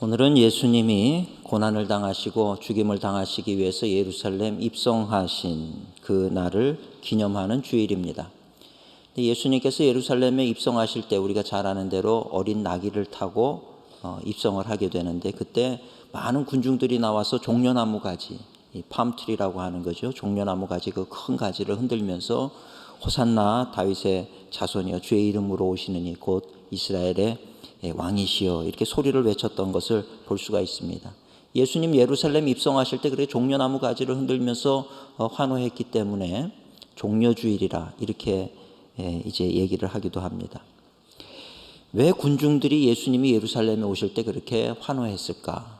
오늘은 예수님이 고난을 당하시고 죽임을 당하시기 위해서 예루살렘 입성하신 그 날을 기념하는 주일입니다. 예수님께서 예루살렘에 입성하실 때 우리가 잘 아는 대로 어린 나귀를 타고 입성을 하게 되는데, 그때 많은 군중들이 나와서 종려나무 가지, 이 팜트리라고 하는 거죠. 종려나무 가지, 그 큰 가지를 흔들면서 호산나 다윗의 자손이여 주의 이름으로 오시는 이 곧 이스라엘의 왕이시여, 이렇게 소리를 외쳤던 것을 볼 수가 있습니다. 예수님 예루살렘 입성하실 때 그렇게 종려나무 가지를 흔들면서 환호했기 때문에 종려주일이라 이렇게 이제 얘기를 하기도 합니다. 왜 군중들이 예수님이 예루살렘에 오실 때 그렇게 환호했을까?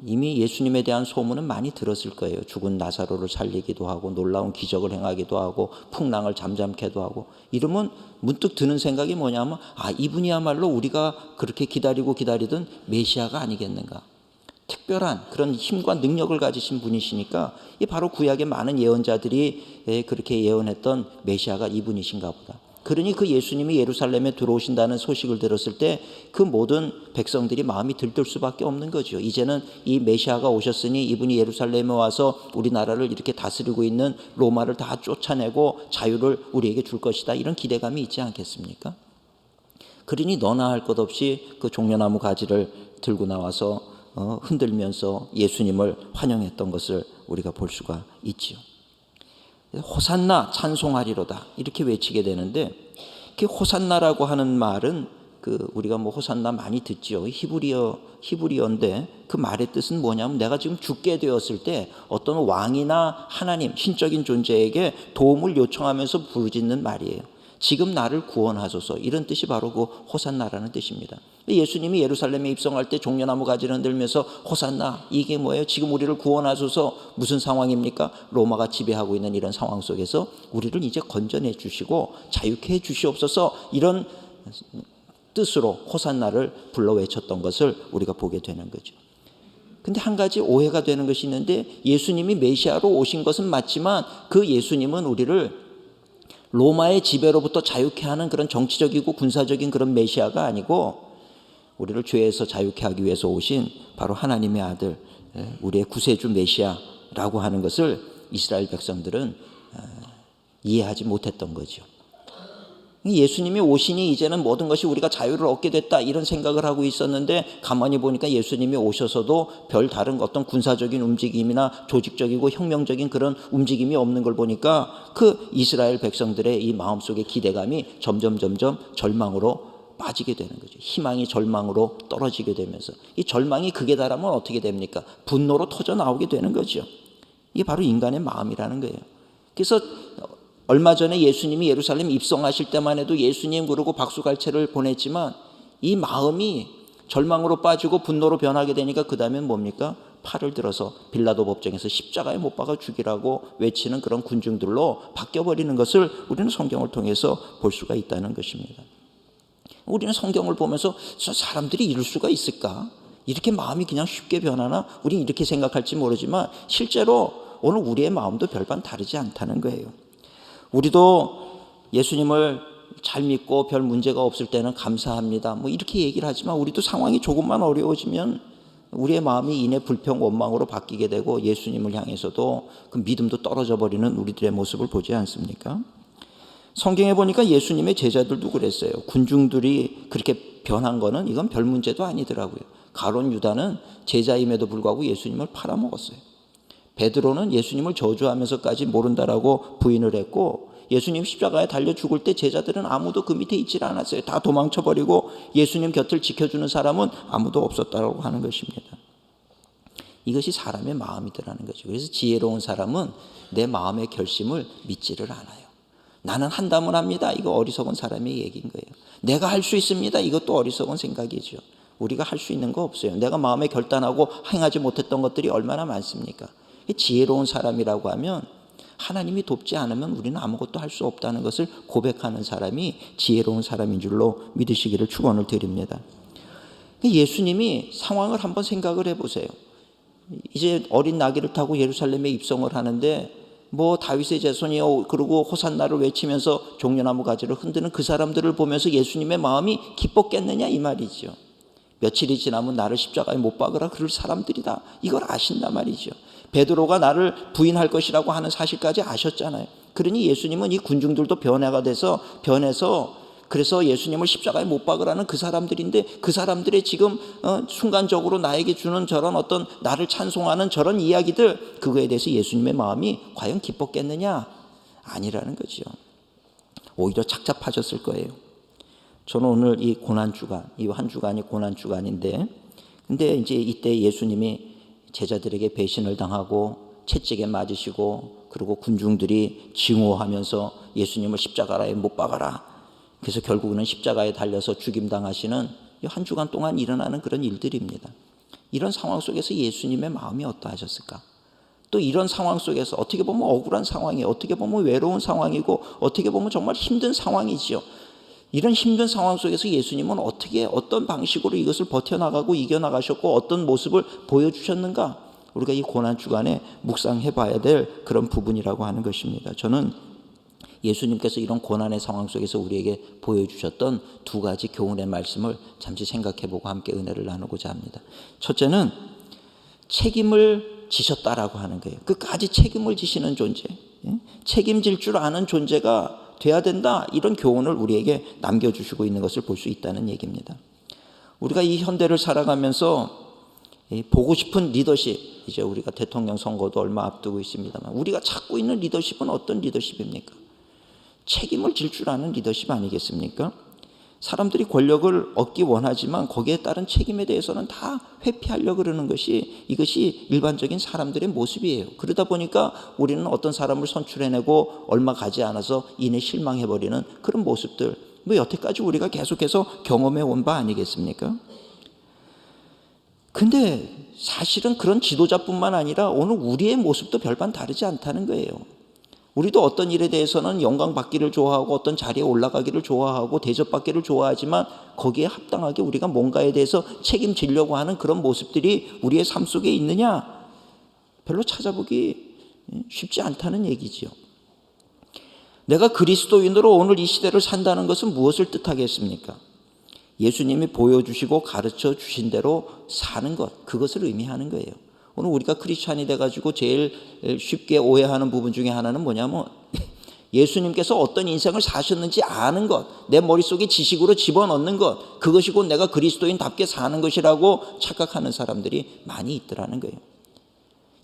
이미 예수님에 대한 소문은 많이 들었을 거예요. 죽은 나사로를 살리기도 하고 놀라운 기적을 행하기도 하고 풍랑을 잠잠케도 하고. 이러면 문득 드는 생각이 뭐냐면, 이분이야말로 우리가 그렇게 기다리던 메시아가 아니겠는가. 특별한 그런 힘과 능력을 가지신 분이시니까 이 바로 구약의 많은 예언자들이 그렇게 예언했던 메시아가 이분이신가 보다. 그러니 그 예수님이 예루살렘에 들어오신다는 소식을 들었을 때 그 모든 백성들이 마음이 들뜰 수밖에 없는 거죠. 이제는 이 메시아가 오셨으니 이분이 예루살렘에 와서 우리나라를 이렇게 다스리고 있는 로마를 다 쫓아내고 자유를 우리에게 줄 것이다, 이런 기대감이 있지 않겠습니까? 그러니 너나 할 것 없이 그 종려나무 가지를 들고 나와서 흔들면서 예수님을 환영했던 것을 우리가 볼 수가 있지요. 호산나 찬송하리로다 이렇게 외치게 되는데, 그 호산나라고 하는 말은 우리가 호산나 많이 듣지요. 히브리어인데 그 말의 뜻은 뭐냐면, 내가 지금 죽게 되었을 때 어떤 왕이나 하나님, 신적인 존재에게 도움을 요청하면서 부르짖는 말이에요. 지금 나를 구원하소서, 이런 뜻이 바로 그 호산나라는 뜻입니다. 예수님이 예루살렘에 입성할 때 종려나무 가지를 흔들면서 호산나, 이게 뭐예요? 지금 우리를 구원하소서. 무슨 상황입니까? 로마가 지배하고 있는 이런 상황 속에서 우리를 이제 건져내 주시고 자유케 해 주시옵소서, 이런 뜻으로 호산나를 불러 외쳤던 것을 우리가 보게 되는 거죠. 근데 한 가지 오해가 되는 것이 있는데, 예수님이 메시아로 오신 것은 맞지만 그 예수님은 우리를 로마의 지배로부터 자유케 하는 그런 정치적이고 군사적인 그런 메시아가 아니고, 우리를 죄에서 자유케 하기 위해서 오신 바로 하나님의 아들, 우리의 구세주 메시아라고 하는 것을 이스라엘 백성들은 이해하지 못했던 거죠. 예수님이 오시니 이제는 모든 것이 우리가 자유를 얻게 됐다, 이런 생각을 하고 있었는데, 가만히 보니까 예수님이 오셔서도 별 다른 어떤 군사적인 움직임이나 조직적이고 혁명적인 그런 움직임이 없는 걸 보니까 그 이스라엘 백성들의 이 마음속의 기대감이 점점 절망으로 빠지게 되는 거죠. 희망이 절망으로 떨어지게 되면서, 이 절망이 극에 달하면 어떻게 됩니까? 분노로 터져 나오게 되는 거죠. 이게 바로 인간의 마음이라는 거예요. 그래서 얼마 전에 예수님이 예루살렘 입성하실 때만 해도 예수님 그러고 박수갈채를 보냈지만, 이 마음이 절망으로 빠지고 분노로 변하게 되니까 그 다음엔 뭡니까? 팔을 들어서 빌라도 법정에서 십자가에 못 박아 죽이라고 외치는 그런 군중들로 바뀌어버리는 것을 우리는 성경을 통해서 볼 수가 있다는 것입니다. 우리는 성경을 보면서 사람들이 이럴 수가 있을까? 이렇게 마음이 그냥 쉽게 변하나? 우리는 이렇게 생각할지 모르지만 실제로 오늘 우리의 마음도 별반 다르지 않다는 거예요. 우리도 예수님을 잘 믿고 별 문제가 없을 때는 감사합니다, 이렇게 얘기를 하지만, 우리도 상황이 조금만 어려워지면 우리의 마음이 이내 불평 원망으로 바뀌게 되고 예수님을 향해서도 그 믿음도 떨어져 버리는 우리들의 모습을 보지 않습니까? 성경에 보니까 예수님의 제자들도 그랬어요. 군중들이 그렇게 변한 거는 이건 별 문제도 아니더라고요. 가룟 유다는 제자임에도 불구하고 예수님을 팔아먹었어요. 베드로는 예수님을 저주하면서까지 모른다라고 부인을 했고, 예수님 십자가에 달려 죽을 때 제자들은 아무도 그 밑에 있질 않았어요. 다 도망쳐버리고 예수님 곁을 지켜주는 사람은 아무도 없었다고 하는 것입니다. 이것이 사람의 마음이더라는 거죠. 그래서 지혜로운 사람은 내 마음의 결심을 믿지를 않아요. 나는 한다면 합니다, 이거 어리석은 사람의 얘기인 거예요. 내가 할 수 있습니다, 이것도 어리석은 생각이죠. 우리가 할 수 있는 거 없어요. 내가 마음에 결단하고 행하지 못했던 것들이 얼마나 많습니까? 지혜로운 사람이라고 하면 하나님이 돕지 않으면 우리는 아무것도 할 수 없다는 것을 고백하는 사람이 지혜로운 사람인 줄로 믿으시기를 축원을 드립니다. 예수님이 상황을 한번 생각을 해보세요. 이제 어린 나귀를 타고 예루살렘에 입성을 하는데, 다윗의 자손이요 그리고 호산나를 외치면서 종려나무 가지를 흔드는 그 사람들을 보면서 예수님의 마음이 기뻤겠느냐, 이 말이죠. 며칠이 지나면 나를 십자가에 못 박으라 그럴 사람들이다. 이걸 아신단 말이죠. 베드로가 나를 부인할 것이라고 하는 사실까지 아셨잖아요. 그러니 예수님은 이 군중들도 변해서 그래서 예수님을 십자가에 못 박으라는 그 사람들인데, 그 사람들의 지금 순간적으로 나에게 주는 저런 어떤 나를 찬송하는 저런 이야기들, 그거에 대해서 예수님의 마음이 과연 기뻤겠느냐? 아니라는 거죠. 오히려 착잡하셨을 거예요. 저는 오늘 이 고난주간, 이 한 주간이 고난주간인데, 근데 이제 이때 예수님이 제자들에게 배신을 당하고 채찍에 맞으시고, 그리고 군중들이 증오하면서 예수님을 십자가에 못 박아라. 그래서 결국은 십자가에 달려서 죽임당하시는 이 한 주간 동안 일어나는 그런 일들입니다. 이런 상황 속에서 예수님의 마음이 어떠하셨을까? 또 이런 상황 속에서 어떻게 보면 억울한 상황이에요. 어떻게 보면 외로운 상황이고, 어떻게 보면 정말 힘든 상황이죠. 이런 힘든 상황 속에서 예수님은 어떤 방식으로 이것을 버텨나가고 이겨나가셨고 어떤 모습을 보여주셨는가? 우리가 이 고난주간에 묵상해 봐야 될 그런 부분이라고 하는 것입니다. 저는 예수님께서 이런 고난의 상황 속에서 우리에게 보여주셨던 두 가지 교훈의 말씀을 잠시 생각해 보고 함께 은혜를 나누고자 합니다. 첫째는 책임을 지셨다라고 하는 거예요. 끝까지 책임을 지시는 존재, 책임질 줄 아는 존재가 돼야 된다, 이런 교훈을 우리에게 남겨주시고 있는 것을 볼 수 있다는 얘기입니다. 우리가 이 현대를 살아가면서 보고 싶은 리더십, 이제 우리가 대통령 선거도 얼마 앞두고 있습니다만, 우리가 찾고 있는 리더십은 어떤 리더십입니까? 책임을 질 줄 아는 리더십 아니겠습니까? 사람들이 권력을 얻기 원하지만 거기에 따른 책임에 대해서는 다 회피하려고 그러는 이것이 일반적인 사람들의 모습이에요. 그러다 보니까 우리는 어떤 사람을 선출해내고 얼마 가지 않아서 이내 실망해버리는 그런 모습들, 여태까지 우리가 계속해서 경험해 온 바 아니겠습니까? 근데 사실은 그런 지도자뿐만 아니라 오늘 우리의 모습도 별반 다르지 않다는 거예요. 우리도 어떤 일에 대해서는 영광받기를 좋아하고 어떤 자리에 올라가기를 좋아하고 대접받기를 좋아하지만 거기에 합당하게 우리가 뭔가에 대해서 책임지려고 하는 그런 모습들이 우리의 삶 속에 있느냐? 별로 찾아보기 쉽지 않다는 얘기죠. 내가 그리스도인으로 오늘 이 시대를 산다는 것은 무엇을 뜻하겠습니까? 예수님이 보여주시고 가르쳐 주신 대로 사는 것, 그것을 의미하는 거예요. 오늘 우리가 크리스찬이 돼가지고 제일 쉽게 오해하는 부분 중에 하나는 뭐냐면 예수님께서 어떤 인생을 사셨는지 아는 것, 내 머릿속에 지식으로 집어넣는 것, 그것이 곧 내가 그리스도인답게 사는 것이라고 착각하는 사람들이 많이 있더라는 거예요.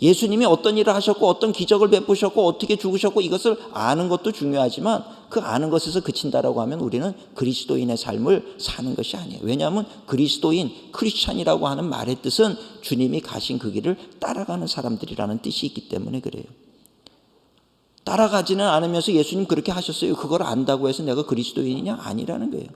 예수님이 어떤 일을 하셨고 어떤 기적을 베푸셨고 어떻게 죽으셨고 이것을 아는 것도 중요하지만 그 아는 것에서 그친다라고 하면 우리는 그리스도인의 삶을 사는 것이 아니에요. 왜냐하면 그리스도인, 크리스찬이라고 하는 말의 뜻은 주님이 가신 그 길을 따라가는 사람들이라는 뜻이 있기 때문에 그래요. 따라가지는 않으면서 예수님 그렇게 하셨어요, 그걸 안다고 해서 내가 그리스도인이냐? 아니라는 거예요.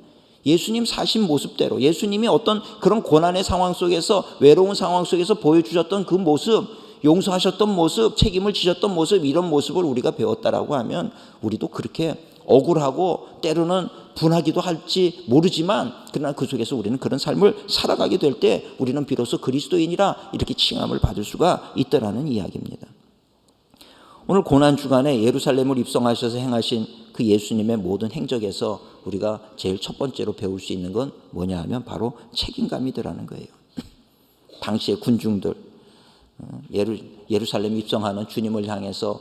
예수님 사신 모습대로, 예수님이 어떤 그런 고난의 상황 속에서, 외로운 상황 속에서 보여주셨던 그 모습, 용서하셨던 모습, 책임을 지셨던 모습, 이런 모습을 우리가 배웠다라고 하면 우리도 그렇게 억울하고 때로는 분하기도 할지 모르지만, 그러나 그 속에서 우리는 그런 삶을 살아가게 될 때 우리는 비로소 그리스도인이라 이렇게 칭함을 받을 수가 있다라는 이야기입니다. 오늘 고난주간에 예루살렘을 입성하셔서 행하신 그 예수님의 모든 행적에서 우리가 제일 첫 번째로 배울 수 있는 건 뭐냐 하면 바로 책임감이더라는 거예요. 당시의 군중들, 예루살렘 입성하는 주님을 향해서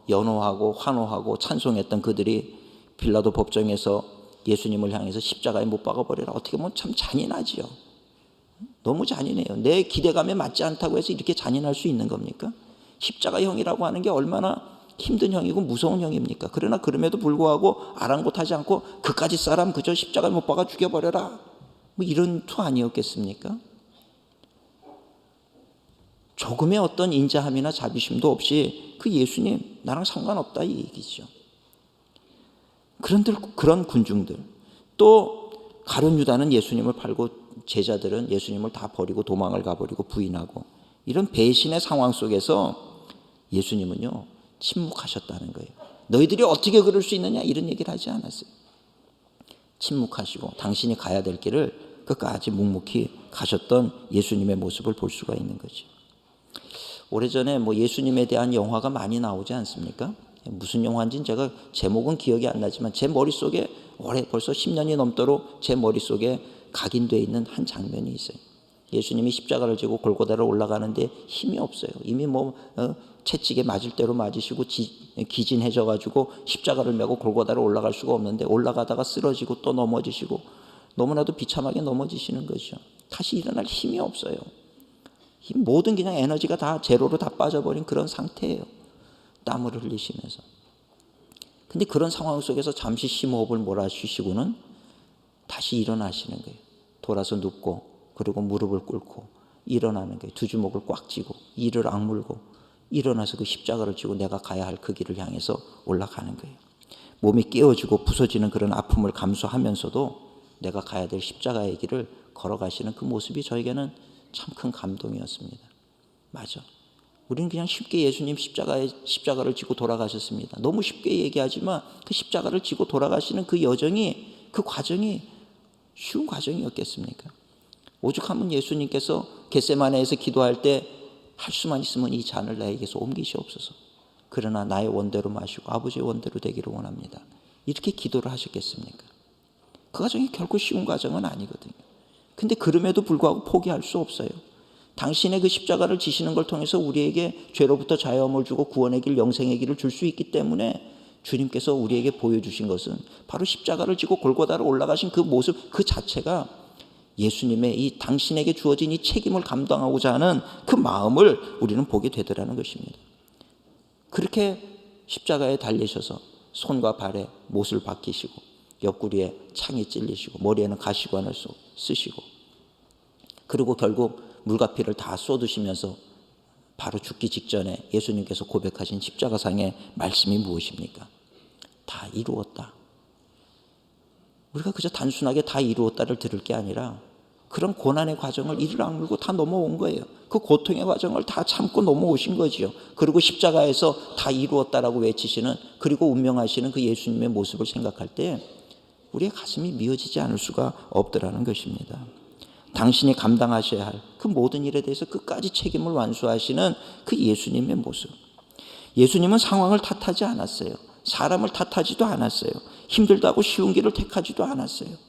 연호하고 환호하고 찬송했던 그들이 빌라도 법정에서 예수님을 향해서 십자가에 못 박아버리라. 어떻게 보면 참 잔인하지요. 너무 잔인해요. 내 기대감에 맞지 않다고 해서 이렇게 잔인할 수 있는 겁니까? 십자가형이라고 하는 게 얼마나 힘든 형이고 무서운 형입니까? 그러나 그럼에도 불구하고 아랑곳하지 않고 그까짓 사람 그저 십자가에 못 박아 죽여버려라, 이런 투 아니었겠습니까? 조금의 어떤 인자함이나 자비심도 없이 그 예수님 나랑 상관없다 이 얘기죠. 그런 군중들, 또 가룟 유다는 예수님을 팔고 제자들은 예수님을 다 버리고 도망을 가버리고 부인하고, 이런 배신의 상황 속에서 예수님은요 침묵하셨다는 거예요. 너희들이 어떻게 그럴 수 있느냐, 이런 얘기를 하지 않았어요. 침묵하시고 당신이 가야 될 길을 끝까지 묵묵히 가셨던 예수님의 모습을 볼 수가 있는 거죠. 오래전에 예수님에 대한 영화가 많이 나오지 않습니까? 무슨 영화인지는 제가 제목은 기억이 안 나지만 제 머릿속에 벌써 10년이 넘도록 제 머릿속에 각인되어 있는 한 장면이 있어요. 예수님이 십자가를 지고 골고다를 올라가는데 힘이 없어요. 이미 채찍에 맞을 대로 맞으시고 기진해져 가지고 십자가를 메고 골고다를 올라갈 수가 없는데, 올라가다가 쓰러지고 또 넘어지시고 너무나도 비참하게 넘어지시는 거죠. 다시 일어날 힘이 없어요. 모든 그냥 에너지가 다 제로로 다 빠져버린 그런 상태예요. 땀을 흘리시면서. 근데 그런 상황 속에서 잠시 심호흡을 몰아쉬시고는 다시 일어나시는 거예요. 돌아서 눕고, 그리고 무릎을 꿇고 일어나는 거예요. 두 주먹을 꽉 쥐고 이를 악물고 일어나서 그 십자가를 쥐고 내가 가야 할 그 길을 향해서 올라가는 거예요. 몸이 깨어지고 부서지는 그런 아픔을 감수하면서도 내가 가야 될 십자가의 길을 걸어가시는 그 모습이 저에게는 참 큰 감동이었습니다. 맞아. 우리는 그냥 쉽게 예수님 십자가를 지고 돌아가셨습니다. 너무 쉽게 얘기하지만 그 십자가를 지고 돌아가시는 그 여정이, 그 과정이 쉬운 과정이었겠습니까? 오죽하면 예수님께서 겟세마네에서 기도할 때 할 수만 있으면 이 잔을 나에게서 옮기시옵소서. 그러나 나의 원대로 마시고 아버지의 원대로 되기를 원합니다. 이렇게 기도를 하셨겠습니까? 그 과정이 결코 쉬운 과정은 아니거든요. 근데 그럼에도 불구하고 포기할 수 없어요. 당신의 그 십자가를 지시는 걸 통해서 우리에게 죄로부터 자유함을 주고 구원의 길, 영생의 길을 줄 수 있기 때문에 주님께서 우리에게 보여주신 것은 바로 십자가를 지고 골고다를 올라가신 그 모습 그 자체가 예수님의 이 당신에게 주어진 이 책임을 감당하고자 하는 그 마음을 우리는 보게 되더라는 것입니다. 그렇게 십자가에 달리셔서 손과 발에 못을 박히시고 옆구리에 창이 찔리시고 머리에는 가시관을 쓰시고, 그리고 결국 물과 피를 다 쏟으시면서 바로 죽기 직전에 예수님께서 고백하신 십자가상의 말씀이 무엇입니까? 다 이루었다. 우리가 그저 단순하게 다 이루었다를 들을 게 아니라 그런 고난의 과정을 이를 악물고 다 넘어온 거예요. 그 고통의 과정을 다 참고 넘어오신 거지요. 그리고 십자가에서 다 이루었다라고 외치시는, 그리고 운명하시는 그 예수님의 모습을 생각할 때 우리의 가슴이 미어지지 않을 수가 없더라는 것입니다. 당신이 감당하셔야 할 그 모든 일에 대해서 끝까지 책임을 완수하시는 그 예수님의 모습. 예수님은 상황을 탓하지 않았어요. 사람을 탓하지도 않았어요. 힘들다고 쉬운 길을 택하지도 않았어요.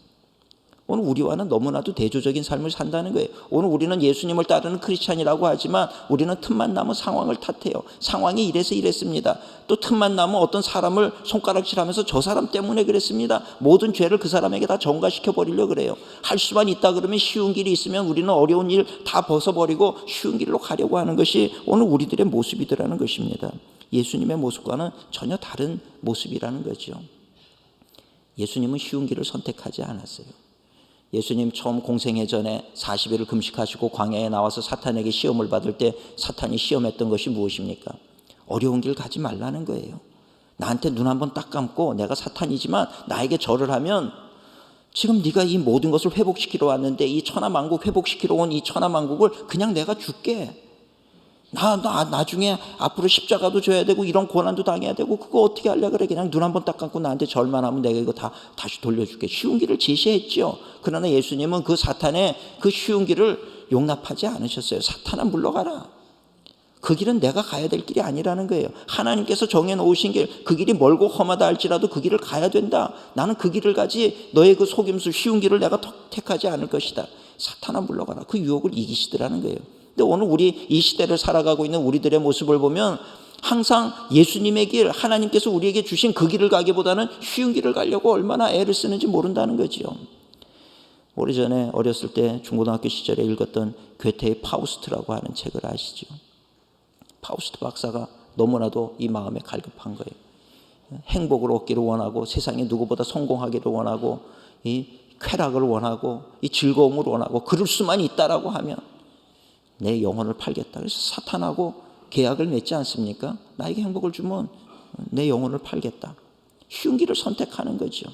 오늘 우리와는 너무나도 대조적인 삶을 산다는 거예요. 오늘 우리는 예수님을 따르는 크리스찬이라고 하지만 우리는 틈만 나면 상황을 탓해요. 상황이 이래서 이랬습니다. 또 틈만 나면 어떤 사람을 손가락질하면서 저 사람 때문에 그랬습니다. 모든 죄를 그 사람에게 다 전가시켜 버리려고 그래요. 할 수만 있다 그러면 쉬운 길이 있으면 우리는 어려운 일 다 벗어버리고 쉬운 길로 가려고 하는 것이 오늘 우리들의 모습이더라는 것입니다. 예수님의 모습과는 전혀 다른 모습이라는 거죠. 예수님은 쉬운 길을 선택하지 않았어요. 예수님 처음 공생애 전에 40일을 금식하시고 광야에 나와서 사탄에게 시험을 받을 때 사탄이 시험했던 것이 무엇입니까? 어려운 길 가지 말라는 거예요. 나한테 눈 한번 딱 감고 내가 사탄이지만 나에게 절을 하면 지금 네가 이 모든 것을 회복시키러 왔는데 이 천하만국 회복시키러 온 이 천하만국을 그냥 내가 줄게. 나중에 앞으로 십자가도 져야 되고 이런 고난도 당해야 되고 그거 어떻게 하려고 그래. 그냥 눈 한번 딱 감고 나한테 절만 하면 내가 이거 다 다시 돌려줄게. 쉬운 길을 제시했죠. 그러나 예수님은 그 사탄의 그 쉬운 길을 용납하지 않으셨어요. 사탄아 물러가라. 그 길은 내가 가야 될 길이 아니라는 거예요. 하나님께서 정해놓으신 길, 그 길이 멀고 험하다 할지라도 그 길을 가야 된다. 나는 그 길을 가지 너의 그 속임수 쉬운 길을 내가 택하지 않을 것이다. 사탄아 물러가라. 그 유혹을 이기시더라는 거예요. 근데 오늘 우리 이 시대를 살아가고 있는 우리들의 모습을 보면 항상 예수님의 길, 하나님께서 우리에게 주신 그 길을 가기보다는 쉬운 길을 가려고 얼마나 애를 쓰는지 모른다는 거죠. 오래전에 어렸을 때 중고등학교 시절에 읽었던 괴테의 파우스트라고 하는 책을 아시죠? 파우스트 박사가 너무나도 이 마음에 갈급한 거예요. 행복을 얻기를 원하고 세상에 누구보다 성공하기를 원하고 이 쾌락을 원하고 이 즐거움을 원하고 그럴 수만 있다라고 하면 내 영혼을 팔겠다. 그래서 사탄하고 계약을 맺지 않습니까? 나에게 행복을 주면 내 영혼을 팔겠다. 쉬운 길을 선택하는 거죠.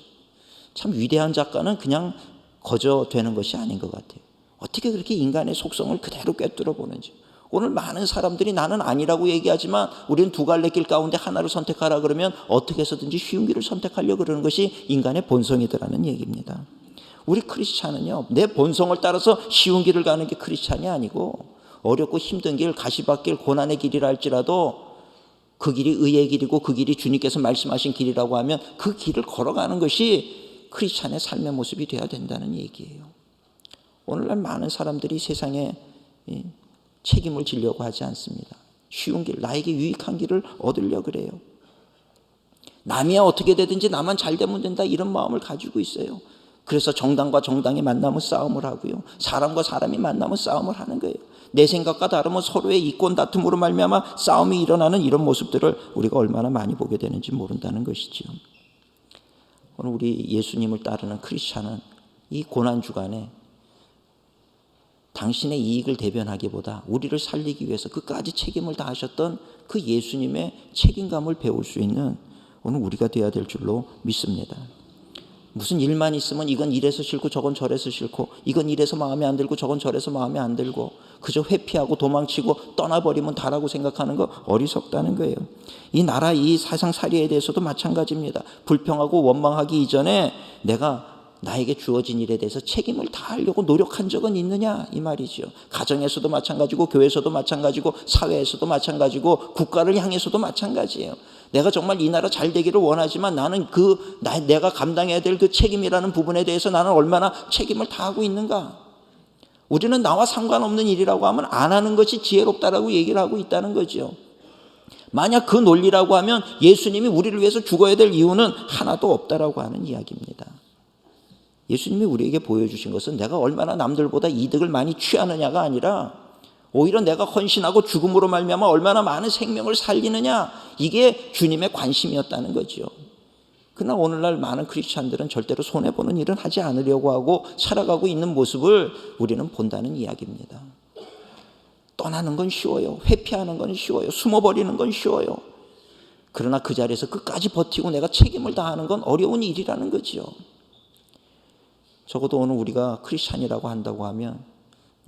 참 위대한 작가는 그냥 거저 되는 것이 아닌 것 같아요. 어떻게 그렇게 인간의 속성을 그대로 꿰뚫어 보는지. 오늘 많은 사람들이 나는 아니라고 얘기하지만 우리는 두 갈래 길 가운데 하나를 선택하라 그러면 어떻게 해서든지 쉬운 길을 선택하려고 그러는 것이 인간의 본성이더라는 얘기입니다. 우리 크리스찬은요, 내 본성을 따라서 쉬운 길을 가는 게 크리스찬이 아니고 어렵고 힘든 길, 가시밭길, 고난의 길이라 할지라도 그 길이 의의 길이고 그 길이 주님께서 말씀하신 길이라고 하면 그 길을 걸어가는 것이 크리스찬의 삶의 모습이 되어야 된다는 얘기예요. 오늘날 많은 사람들이 세상에 책임을 지려고 하지 않습니다. 쉬운 길, 나에게 유익한 길을 얻으려 그래요. 남이야 어떻게 되든지 나만 잘 되면 된다, 이런 마음을 가지고 있어요. 그래서 정당과 정당이 만나면 싸움을 하고요, 사람과 사람이 만나면 싸움을 하는 거예요. 내 생각과 다르면 서로의 이권 다툼으로 말미암아 싸움이 일어나는 이런 모습들을 우리가 얼마나 많이 보게 되는지 모른다는 것이지요. 오늘 우리 예수님을 따르는 크리스찬은 이 고난 주간에 당신의 이익을 대변하기보다 우리를 살리기 위해서 끝까지 책임을 다하셨던 그 예수님의 책임감을 배울 수 있는 오늘 우리가 되어야 될 줄로 믿습니다. 무슨 일만 있으면 이건 이래서 싫고 저건 저래서 싫고, 이건 이래서 마음에 안 들고 저건 저래서 마음에 안 들고, 그저 회피하고 도망치고 떠나버리면 다라고 생각하는 거 어리석다는 거예요. 이 나라, 이 세상살이에 대해서도 마찬가지입니다. 불평하고 원망하기 이전에 내가 나에게 주어진 일에 대해서 책임을 다하려고 노력한 적은 있느냐, 이 말이죠. 가정에서도 마찬가지고, 교회에서도 마찬가지고, 사회에서도 마찬가지고, 국가를 향해서도 마찬가지예요. 내가 정말 이 나라 잘 되기를 원하지만 나는 내가 감당해야 될 그 책임이라는 부분에 대해서 나는 얼마나 책임을 다하고 있는가. 우리는 나와 상관없는 일이라고 하면 안 하는 것이 지혜롭다라고 얘기를 하고 있다는 거죠. 만약 그 논리라고 하면 예수님이 우리를 위해서 죽어야 될 이유는 하나도 없다라고 하는 이야기입니다. 예수님이 우리에게 보여주신 것은 내가 얼마나 남들보다 이득을 많이 취하느냐가 아니라 오히려 내가 헌신하고 죽음으로 말미암아 얼마나 많은 생명을 살리느냐, 이게 주님의 관심이었다는 거죠. 그러나 오늘날 많은 크리스찬들은 절대로 손해보는 일은 하지 않으려고 하고 살아가고 있는 모습을 우리는 본다는 이야기입니다. 떠나는 건 쉬워요. 회피하는 건 쉬워요. 숨어버리는 건 쉬워요. 그러나 그 자리에서 끝까지 버티고 내가 책임을 다하는 건 어려운 일이라는 거죠. 적어도 오늘 우리가 크리스찬이라고 한다고 하면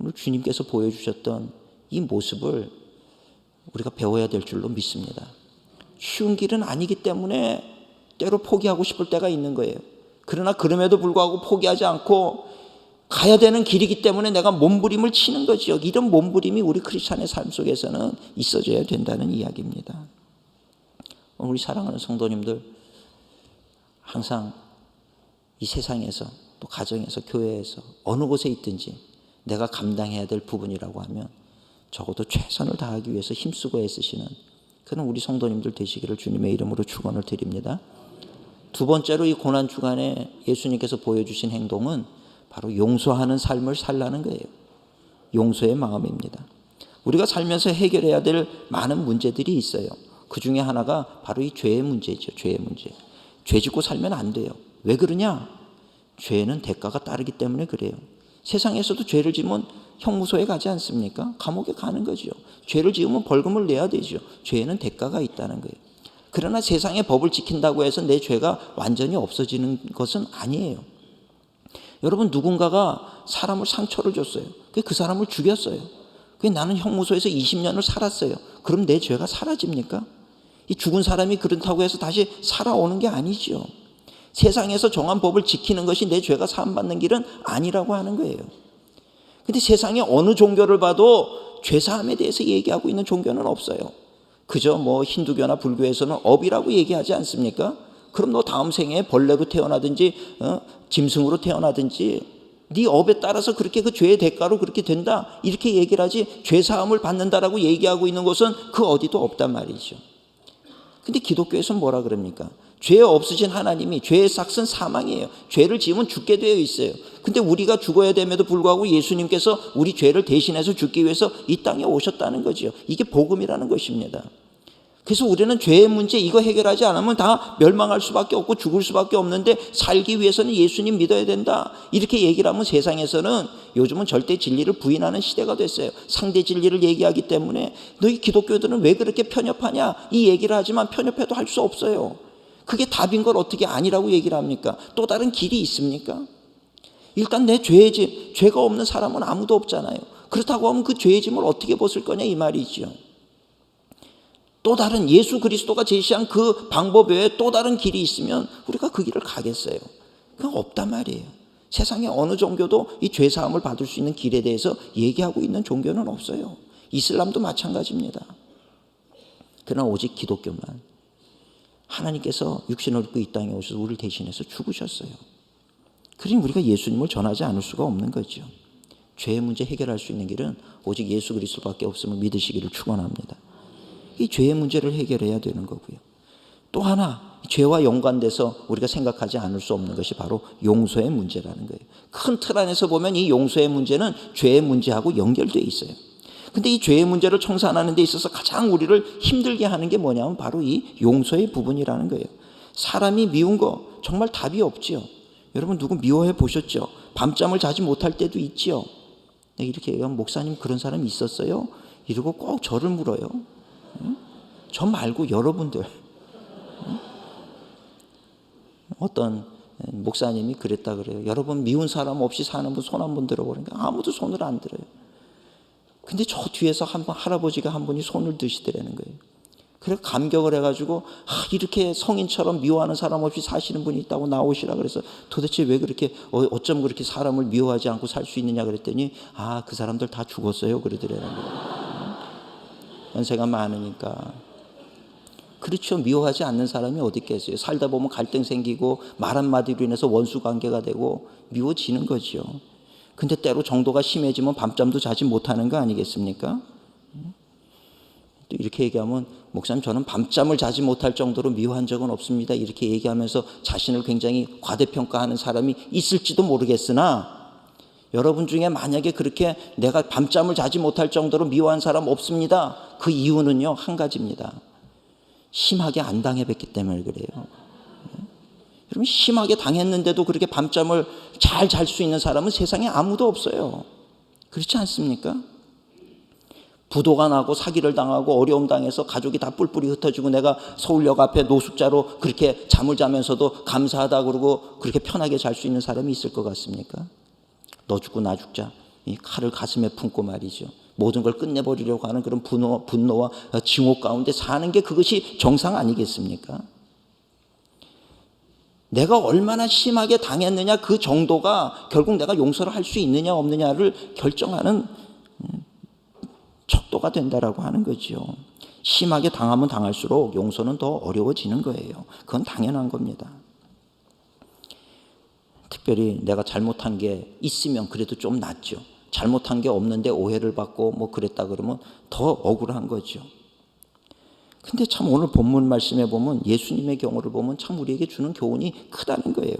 오늘 주님께서 보여주셨던 이 모습을 우리가 배워야 될 줄로 믿습니다. 쉬운 길은 아니기 때문에 때로 포기하고 싶을 때가 있는 거예요. 그러나 그럼에도 불구하고 포기하지 않고 가야 되는 길이기 때문에 내가 몸부림을 치는 거죠. 이런 몸부림이 우리 크리스찬의 삶 속에서는 있어져야 된다는 이야기입니다. 우리 사랑하는 성도님들, 항상 이 세상에서 또 가정에서 교회에서 어느 곳에 있든지 내가 감당해야 될 부분이라고 하면 적어도 최선을 다하기 위해서 힘쓰고 애쓰시는 그런 우리 성도님들 되시기를 주님의 이름으로 축원을 드립니다. 두 번째로 이 고난 주간에 예수님께서 보여주신 행동은 바로 용서하는 삶을 살라는 거예요. 용서의 마음입니다. 우리가 살면서 해결해야 될 많은 문제들이 있어요. 그 중에 하나가 바로 이 죄의 문제죠. 죄의 문제. 죄 짓고 살면 안 돼요. 왜 그러냐? 죄는 대가가 따르기 때문에 그래요. 세상에서도 죄를 지으면 형무소에 가지 않습니까? 감옥에 가는 거죠. 죄를 지으면 벌금을 내야 되죠. 죄에는 대가가 있다는 거예요. 그러나 세상의 법을 지킨다고 해서 내 죄가 완전히 없어지는 것은 아니에요. 여러분, 누군가가 사람을 상처를 줬어요. 그 사람을 죽였어요. 나는 형무소에서 20년을 살았어요. 그럼 내 죄가 사라집니까? 이 죽은 사람이 그렇다고 해서 다시 살아오는 게 아니죠. 세상에서 정한 법을 지키는 것이 내 죄가 사함받는 길은 아니라고 하는 거예요. 근데 세상에 어느 종교를 봐도 죄사함에 대해서 얘기하고 있는 종교는 없어요. 그저 힌두교나 불교에서는 업이라고 얘기하지 않습니까? 그럼 너 다음 생에 벌레로 태어나든지 짐승으로 태어나든지 네 업에 따라서 그렇게 그 죄의 대가로 그렇게 된다, 이렇게 얘기를 하지 죄사함을 받는다라고 얘기하고 있는 것은 그 어디도 없단 말이죠. 근데 기독교에서는 뭐라 그럽니까? 죄 없으신 하나님이, 죄의 삭은 사망이에요. 죄를 지으면 죽게 되어 있어요. 근데 우리가 죽어야 됨에도 불구하고 예수님께서 우리 죄를 대신해서 죽기 위해서 이 땅에 오셨다는 거죠. 이게 복음이라는 것입니다. 그래서 우리는 죄의 문제 이거 해결하지 않으면 다 멸망할 수밖에 없고 죽을 수밖에 없는데 살기 위해서는 예수님 믿어야 된다, 이렇게 얘기를 하면 세상에서는 요즘은 절대 진리를 부인하는 시대가 됐어요. 상대 진리를 얘기하기 때문에 너희 기독교들은 왜 그렇게 편협하냐, 이 얘기를 하지만 편협해도 할 수 없어요. 그게 답인 걸 어떻게 아니라고 얘기를 합니까? 또 다른 길이 있습니까? 일단 내 죄의 짐, 죄가 없는 사람은 아무도 없잖아요. 그렇다고 하면 그 죄의 짐을 어떻게 벗을 거냐, 이 말이죠. 또 다른 예수 그리스도가 제시한 그 방법 외에 또 다른 길이 있으면 우리가 그 길을 가겠어요? 그건 없단 말이에요. 세상에 어느 종교도 이 죄사함을 받을 수 있는 길에 대해서 얘기하고 있는 종교는 없어요. 이슬람도 마찬가지입니다. 그러나 오직 기독교만, 하나님께서 육신을 입고 이 땅에 오셔서 우리를 대신해서 죽으셨어요. 그러니 우리가 예수님을 전하지 않을 수가 없는 거죠. 죄의 문제 해결할 수 있는 길은 오직 예수 그리스도밖에 없음을 믿으시기를 축원합니다. 이 죄의 문제를 해결해야 되는 거고요. 또 하나 죄와 연관돼서 우리가 생각하지 않을 수 없는 것이 바로 용서의 문제라는 거예요. 큰 틀 안에서 보면 이 용서의 문제는 죄의 문제하고 연결되어 있어요. 근데 이 죄의 문제를 청산하는 데 있어서 가장 우리를 힘들게 하는 게 뭐냐면 바로 이 용서의 부분이라는 거예요. 사람이 미운 거 정말 답이 없지요. 여러분 누구 미워해 보셨죠? 밤잠을 자지 못할 때도 있지요. 이렇게 얘기하면 목사님 그런 사람이 있었어요? 이러고 꼭 저를 물어요. 저 말고 여러분들. 어떤 목사님이 그랬다 그래요. 여러분 미운 사람 없이 사는 분 손 한번 들어보니까 아무도 손을 안 들어요. 근데 저 뒤에서 할아버지가 한 분이 손을 드시더라는 거예요. 그래서 감격을 해가지고 이렇게 성인처럼 미워하는 사람 없이 사시는 분이 있다고 나오시라 그래서 도대체 왜 그렇게 어쩜 그렇게 사람을 미워하지 않고 살 수 있느냐 그랬더니 그 사람들 다 죽었어요 그러더라는 거예요. 연세가 많으니까. 그렇죠. 미워하지 않는 사람이 어디 있겠어요. 살다 보면 갈등 생기고 말 한마디로 인해서 원수 관계가 되고 미워지는 거죠. 근데 때로 정도가 심해지면 밤잠도 자지 못하는 거 아니겠습니까? 또 이렇게 얘기하면 목사님 저는 밤잠을 자지 못할 정도로 미워한 적은 없습니다. 이렇게 얘기하면서 자신을 굉장히 과대평가하는 사람이 있을지도 모르겠으나 여러분 중에 만약에 그렇게 내가 밤잠을 자지 못할 정도로 미워한 사람 없습니다. 그 이유는요 한 가지입니다. 심하게 안 당해봤기 때문에 그래요. 여러분 심하게 당했는데도 그렇게 밤잠을 잘 잘 수 있는 사람은 세상에 아무도 없어요. 그렇지 않습니까? 부도가 나고 사기를 당하고 어려움 당해서 가족이 다 뿔뿔이 흩어지고 내가 서울역 앞에 노숙자로 그렇게 잠을 자면서도 감사하다 그러고 그렇게 편하게 잘 수 있는 사람이 있을 것 같습니까? 너 죽고 나 죽자 이 칼을 가슴에 품고 말이죠. 모든 걸 끝내버리려고 하는 그런 분노와 증오 가운데 사는 게 그것이 정상 아니겠습니까? 내가 얼마나 심하게 당했느냐 그 정도가 결국 내가 용서를 할 수 있느냐 없느냐를 결정하는 척도가 된다라고 하는 거죠. 심하게 당하면 당할수록 용서는 더 어려워지는 거예요. 그건 당연한 겁니다. 특별히 내가 잘못한 게 있으면 그래도 좀 낫죠. 잘못한 게 없는데 오해를 받고 뭐 그랬다 그러면 더 억울한 거죠. 근데 참 오늘 본문 말씀에 보면 예수님의 경우를 보면 참 우리에게 주는 교훈이 크다는 거예요.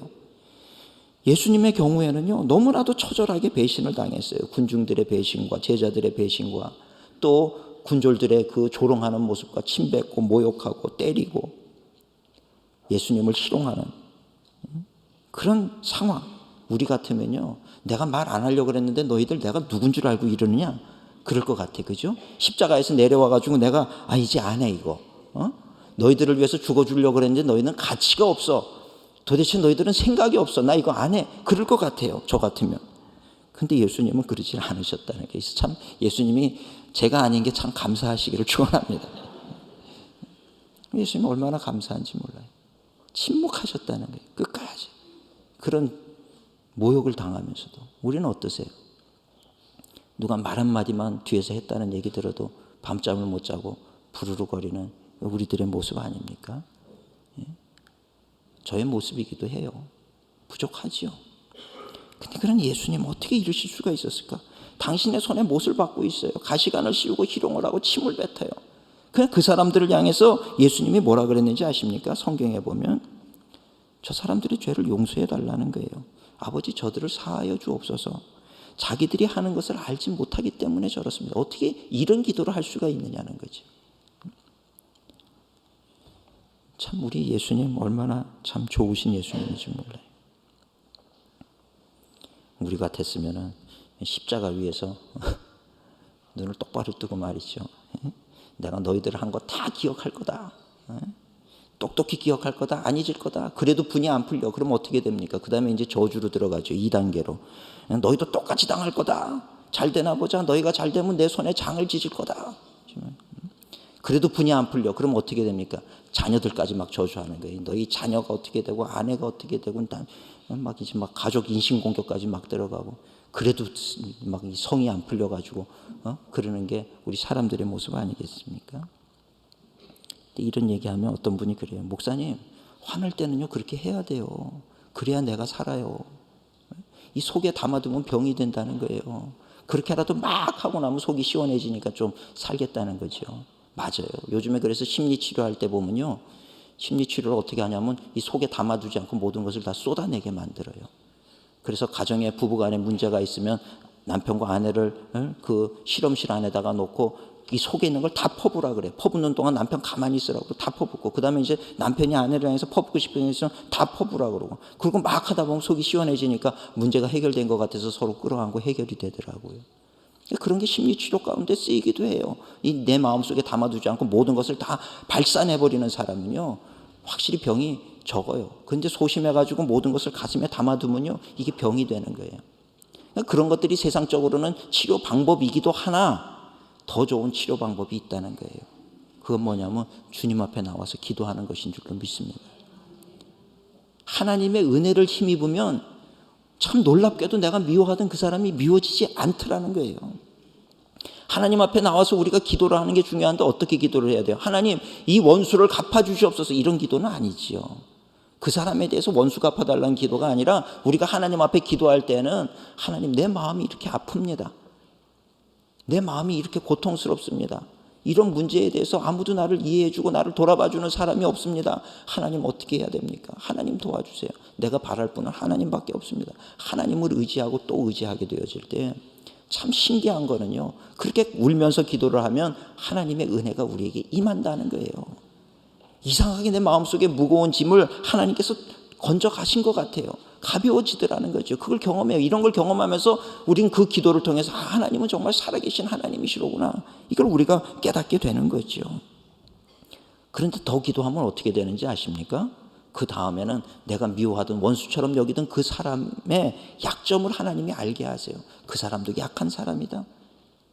예수님의 경우에는요 너무나도 처절하게 배신을 당했어요. 군중들의 배신과 제자들의 배신과 또 군졸들의 그 조롱하는 모습과 침뱉고 모욕하고 때리고 예수님을 희롱하는 그런 상황. 우리 같으면요 내가 말 안 하려고 그랬는데 너희들 내가 누군 줄 알고 이러느냐 그럴 것 같아. 그죠? 십자가에서 내려와가지고 내가 이제 안 해 이거 너희들을 위해서 죽어주려고 그랬는데 너희는 가치가 없어. 도대체 너희들은 생각이 없어. 나 이거 안 해. 그럴 것 같아요. 저 같으면. 근데 예수님은 그러질 않으셨다는 게 참 예수님이 제가 아닌 게 참 감사하시기를 축원합니다. 예수님이 얼마나 감사한지 몰라요. 침묵하셨다는 거예요. 끝까지. 그런 모욕을 당하면서도. 우리는 어떠세요? 누가 말 한마디만 뒤에서 했다는 얘기 들어도 밤잠을 못 자고 부르르거리는 우리들의 모습 아닙니까? 저의 모습이기도 해요. 부족하지요. 근데 그런 예수님 어떻게 이러실 수가 있었을까? 당신의 손에 못을 받고 있어요. 가시관을 씌우고 희롱을 하고 침을 뱉어요. 그냥 그 사람들을 향해서 예수님이 뭐라 그랬는지 아십니까? 성경에 보면 저 사람들의 죄를 용서해 달라는 거예요. 아버지 저들을 사하여 주옵소서. 자기들이 하는 것을 알지 못하기 때문에 저렇습니다. 어떻게 이런 기도를 할 수가 있느냐는 거죠. 참 우리 예수님 얼마나 참 좋으신 예수님인지 몰라요. 우리 같았으면 십자가 위에서 눈을 똑바로 뜨고 말이죠. 내가 너희들 한 거 다 기억할 거다. 똑똑히 기억할 거다. 안 잊을 거다. 그래도 분이 안 풀려. 그럼 어떻게 됩니까? 그 다음에 이제 저주로 들어가죠. 2단계로. 너희도 똑같이 당할 거다. 잘 되나 보자. 너희가 잘 되면 내 손에 장을 찢을 거다. 그래도 분이 안 풀려. 그럼 어떻게 됩니까? 자녀들까지 막 저주하는 거예요. 너희 자녀가 어떻게 되고 아내가 어떻게 되고 막 이제 막 가족 인신공격까지 막 들어가고 그래도 막 성이 안 풀려가지고 그러는 게 우리 사람들의 모습 아니겠습니까? 이런 얘기하면 어떤 분이 그래요. 목사님 화낼 때는요 그렇게 해야 돼요. 그래야 내가 살아요. 이 속에 담아두면 병이 된다는 거예요. 그렇게라도 막 하고 나면 속이 시원해지니까 좀 살겠다는 거죠. 맞아요. 요즘에 그래서 심리치료할 때 보면요, 심리치료를 어떻게 하냐면 이 속에 담아두지 않고 모든 것을 다 쏟아내게 만들어요. 그래서 가정에 부부간에 문제가 있으면 남편과 아내를 그 실험실 안에다가 놓고 이 속에 있는 걸 다 퍼부라 그래. 퍼붓는 동안 남편 가만히 있으라고 다 퍼붓고, 그 다음에 이제 남편이 아내를 향해서 퍼붓고 싶은 게 있으면 다 퍼부라 그러고, 그리고 막 하다 보면 속이 시원해지니까 문제가 해결된 것 같아서 서로 끌어안고 해결이 되더라고요. 그런 게 심리치료 가운데 쓰이기도 해요. 이 내 마음속에 담아두지 않고 모든 것을 다 발산해버리는 사람은요, 확실히 병이 적어요. 그런데 소심해가지고 모든 것을 가슴에 담아두면요, 이게 병이 되는 거예요. 그런 것들이 세상적으로는 치료 방법이기도 하나 더 좋은 치료 방법이 있다는 거예요. 그건 뭐냐면 주님 앞에 나와서 기도하는 것인 줄로 믿습니다. 하나님의 은혜를 힘입으면 참 놀랍게도 내가 미워하던 그 사람이 미워지지 않더라는 거예요. 하나님 앞에 나와서 우리가 기도를 하는 게 중요한데 어떻게 기도를 해야 돼요? 하나님, 이 원수를 갚아주시옵소서, 이런 기도는 아니지요. 그 사람에 대해서 원수 갚아달라는 기도가 아니라 우리가 하나님 앞에 기도할 때는 하나님, 내 마음이 이렇게 아픕니다. 내 마음이 이렇게 고통스럽습니다. 이런 문제에 대해서 아무도 나를 이해해주고 나를 돌아봐주는 사람이 없습니다. 하나님, 어떻게 해야 됩니까? 하나님 도와주세요. 내가 바랄 분은 하나님밖에 없습니다. 하나님을 의지하고 또 의지하게 되어질 때 참 신기한 거는요, 그렇게 울면서 기도를 하면 하나님의 은혜가 우리에게 임한다는 거예요. 이상하게 내 마음속에 무거운 짐을 하나님께서 건져 가신 것 같아요. 가벼워지더라는 거죠. 그걸 경험해요. 이런 걸 경험하면서 우린 그 기도를 통해서 하나님은 정말 살아계신 하나님이시로구나, 이걸 우리가 깨닫게 되는 거죠. 그런데 더 기도하면 어떻게 되는지 아십니까? 그 다음에는 내가 미워하던 원수처럼 여기던 그 사람의 약점을 하나님이 알게 하세요. 그 사람도 약한 사람이다.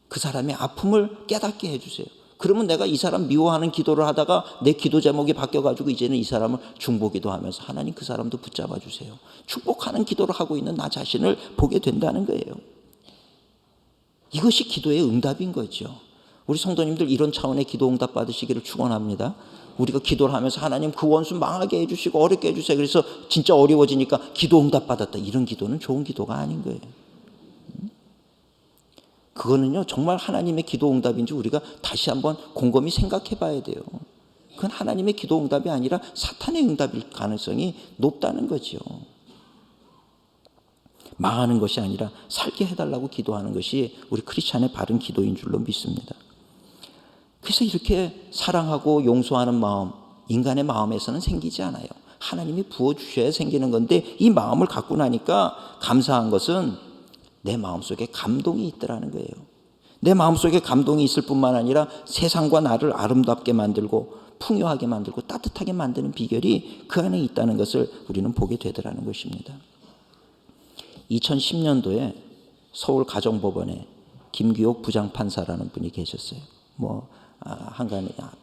그 사람의 아픔을 깨닫게 해주세요. 그러면 내가 이 사람 미워하는 기도를 하다가 내 기도 제목이 바뀌어가지고 이제는 이 사람을 중보기도 하면서 하나님, 그 사람도 붙잡아 주세요, 축복하는 기도를 하고 있는 나 자신을 보게 된다는 거예요. 이것이 기도의 응답인 거죠. 우리 성도님들 이런 차원의 기도 응답 받으시기를 축원합니다. 우리가 기도를 하면서 하나님, 그 원수 망하게 해주시고 어렵게 해주세요. 그래서 진짜 어려워지니까 기도 응답 받았다, 이런 기도는 좋은 기도가 아닌 거예요. 그거는요, 정말 하나님의 기도 응답인지 우리가 다시 한번 곰곰이 생각해 봐야 돼요. 그건 하나님의 기도 응답이 아니라 사탄의 응답일 가능성이 높다는 거죠. 망하는 것이 아니라 살게 해달라고 기도하는 것이 우리 크리스찬의 바른 기도인 줄로 믿습니다. 그래서 이렇게 사랑하고 용서하는 마음, 인간의 마음에서는 생기지 않아요. 하나님이 부어주셔야 생기는 건데, 이 마음을 갖고 나니까 감사한 것은 내 마음속에 감동이 있더라는 거예요. 내 마음속에 감동이 있을 뿐만 아니라 세상과 나를 아름답게 만들고 풍요하게 만들고 따뜻하게 만드는 비결이 그 안에 있다는 것을 우리는 보게 되더라는 것입니다. 2010년도에 서울 가정법원에 김규옥 부장판사라는 분이 계셨어요.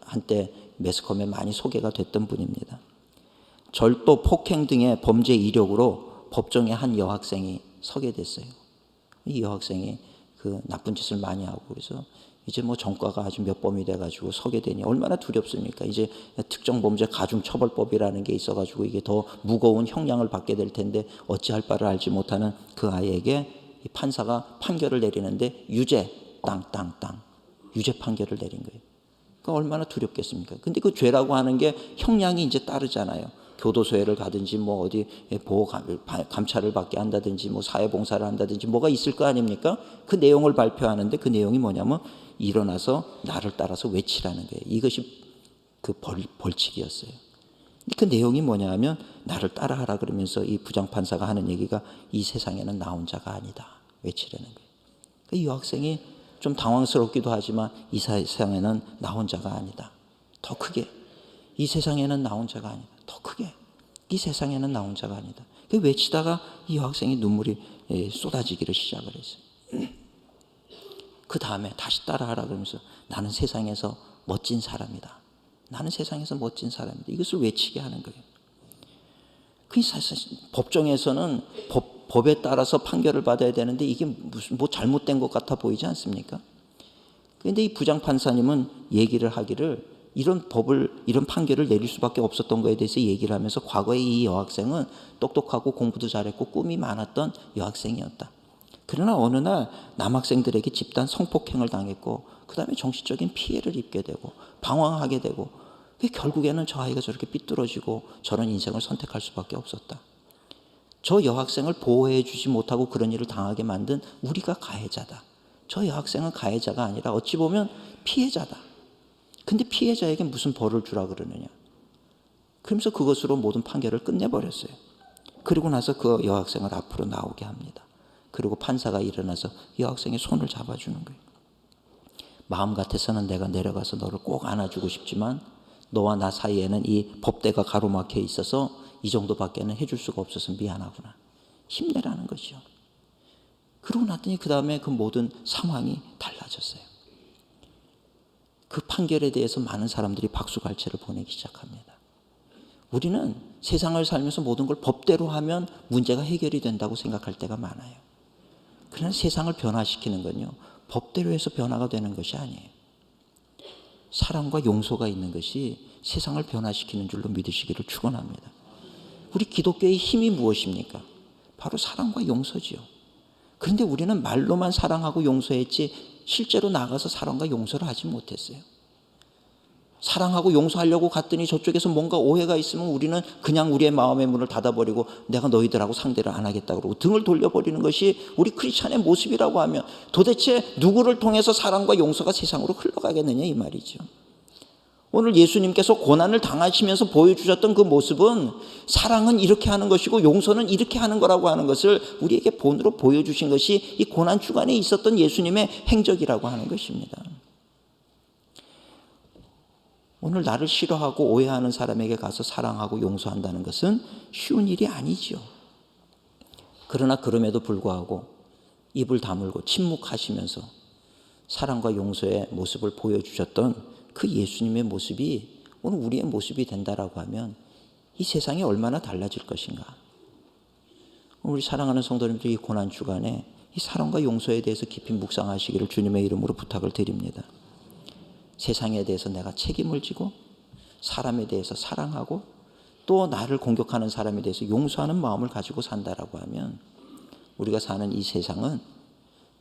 한때 매스컴에 많이 소개가 됐던 분입니다. 절도, 폭행 등의 범죄 이력으로 법정에 한 여학생이 서게 됐어요. 이 여학생이 그 나쁜 짓을 많이 하고, 그래서 이제 전과가 아주 몇 범이 돼가지고 서게 되니 얼마나 두렵습니까? 이제 특정범죄 가중처벌법이라는 게 있어가지고 이게 더 무거운 형량을 받게 될 텐데 어찌할 바를 알지 못하는 그 아이에게 이 판사가 판결을 내리는데 유죄, 땅 유죄 판결을 내린 거예요. 그러니까 얼마나 두렵겠습니까? 근데 그 죄라고 하는 게 형량이 이제 따르잖아요. 교도소에를 가든지 어디 보호 감찰을 받게 한다든지 사회봉사를 한다든지 뭐가 있을 거 아닙니까? 그 내용을 발표하는데 그 내용이 뭐냐면 일어나서 나를 따라서 외치라는 거예요. 이것이 그 벌칙이었어요. 그 내용이 뭐냐 하면 나를 따라하라 그러면서 이 부장판사가 하는 얘기가 이 세상에는 나 혼자가 아니다, 외치라는 거예요. 이 여학생이 좀 당황스럽기도 하지만 이 세상에는 나 혼자가 아니다, 더 크게, 이 세상에는 나 혼자가 아니다, 더 크게, 이 세상에는 나 혼자가 아니다, 그 외치다가 이 여학생이 눈물이 쏟아지기를 시작을 했어요. 그 다음에 다시 따라하라 그러면서 나는 세상에서 멋진 사람이다, 나는 세상에서 멋진 사람이다, 이것을 외치게 하는 거예요. 그 사실 법정에서는 법에 따라서 판결을 받아야 되는데 이게 무슨 잘못된 것 같아 보이지 않습니까? 그런데 이 부장판사님은 얘기를 하기를 이런 판결을 내릴 수밖에 없었던 거에 대해서 얘기를 하면서 과거에 이 여학생은 똑똑하고 공부도 잘했고 꿈이 많았던 여학생이었다. 그러나 어느 날 남학생들에게 집단 성폭행을 당했고 그 다음에 정신적인 피해를 입게 되고 방황하게 되고 결국에는 저 아이가 저렇게 삐뚤어지고 저런 인생을 선택할 수밖에 없었다. 저 여학생을 보호해 주지 못하고 그런 일을 당하게 만든 우리가 가해자다. 저 여학생은 가해자가 아니라 어찌 보면 피해자다. 근데 피해자에게 무슨 벌을 주라 그러느냐. 그러면서 그것으로 모든 판결을 끝내버렸어요. 그리고 나서 그 여학생을 앞으로 나오게 합니다. 그리고 판사가 일어나서 여학생의 손을 잡아주는 거예요. 마음 같아서는 내가 내려가서 너를 꼭 안아주고 싶지만 너와 나 사이에는 이 법대가 가로막혀 있어서 이 정도밖에는 해줄 수가 없어서 미안하구나. 힘내라는 거죠. 그러고 났더니 그 다음에 그 모든 상황이 달라졌어요. 그 판결에 대해서 많은 사람들이 박수갈채를 보내기 시작합니다. 우리는 세상을 살면서 모든 걸 법대로 하면 문제가 해결이 된다고 생각할 때가 많아요. 그러나 세상을 변화시키는 건요, 법대로 해서 변화가 되는 것이 아니에요. 사랑과 용서가 있는 것이 세상을 변화시키는 줄로 믿으시기를 축원합니다. 우리 기독교의 힘이 무엇입니까? 바로 사랑과 용서지요. 그런데 우리는 말로만 사랑하고 용서했지 실제로 나가서 사랑과 용서를 하지 못했어요. 사랑하고 용서하려고 갔더니 저쪽에서 뭔가 오해가 있으면 우리는 그냥 우리의 마음의 문을 닫아버리고 내가 너희들하고 상대를 안 하겠다 그러고 등을 돌려버리는 것이 우리 크리스찬의 모습이라고 하면 도대체 누구를 통해서 사랑과 용서가 세상으로 흘러가겠느냐 이 말이죠. 오늘 예수님께서 고난을 당하시면서 보여주셨던 그 모습은 사랑은 이렇게 하는 것이고 용서는 이렇게 하는 거라고 하는 것을 우리에게 본으로 보여주신 것이 이 고난 주간에 있었던 예수님의 행적이라고 하는 것입니다. 오늘 나를 싫어하고 오해하는 사람에게 가서 사랑하고 용서한다는 것은 쉬운 일이 아니죠. 그러나 그럼에도 불구하고 입을 다물고 침묵하시면서 사랑과 용서의 모습을 보여주셨던 그 예수님의 모습이 오늘 우리의 모습이 된다라고 하면 이 세상이 얼마나 달라질 것인가. 우리 사랑하는 성도님들 이 고난 주간에 이 사랑과 용서에 대해서 깊이 묵상하시기를 주님의 이름으로 부탁을 드립니다. 세상에 대해서 내가 책임을 지고 사람에 대해서 사랑하고 또 나를 공격하는 사람에 대해서 용서하는 마음을 가지고 산다라고 하면 우리가 사는 이 세상은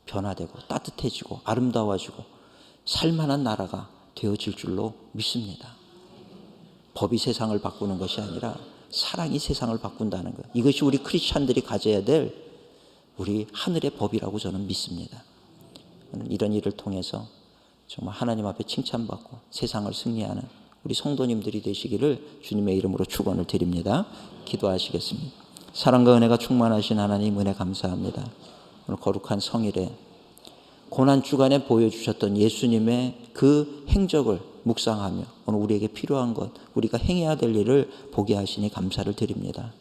변화되고 따뜻해지고 아름다워지고 살만한 나라가 되어질 줄로 믿습니다. 법이 세상을 바꾸는 것이 아니라 사랑이 세상을 바꾼다는 것. 이것이 우리 크리스찬들이 가져야 될 우리 하늘의 법이라고 저는 믿습니다. 이런 일을 통해서 정말 하나님 앞에 칭찬받고 세상을 승리하는 우리 성도님들이 되시기를 주님의 이름으로 축원을 드립니다. 기도하시겠습니다. 사랑과 은혜가 충만하신 하나님 은혜 감사합니다. 오늘 거룩한 성일에 고난 주간에 보여주셨던 예수님의 그 행적을 묵상하며 오늘 우리에게 필요한 것, 우리가 행해야 될 일을 보게 하시니 감사를 드립니다.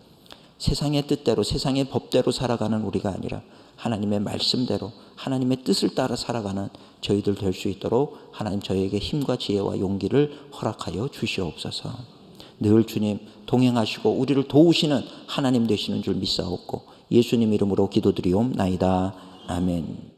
세상의 뜻대로, 세상의 법대로 살아가는 우리가 아니라 하나님의 말씀대로 하나님의 뜻을 따라 살아가는 저희들 될 수 있도록 하나님 저희에게 힘과 지혜와 용기를 허락하여 주시옵소서. 늘 주님 동행하시고 우리를 도우시는 하나님 되시는 줄 믿사옵고 예수님 이름으로 기도드리옵나이다. 아멘.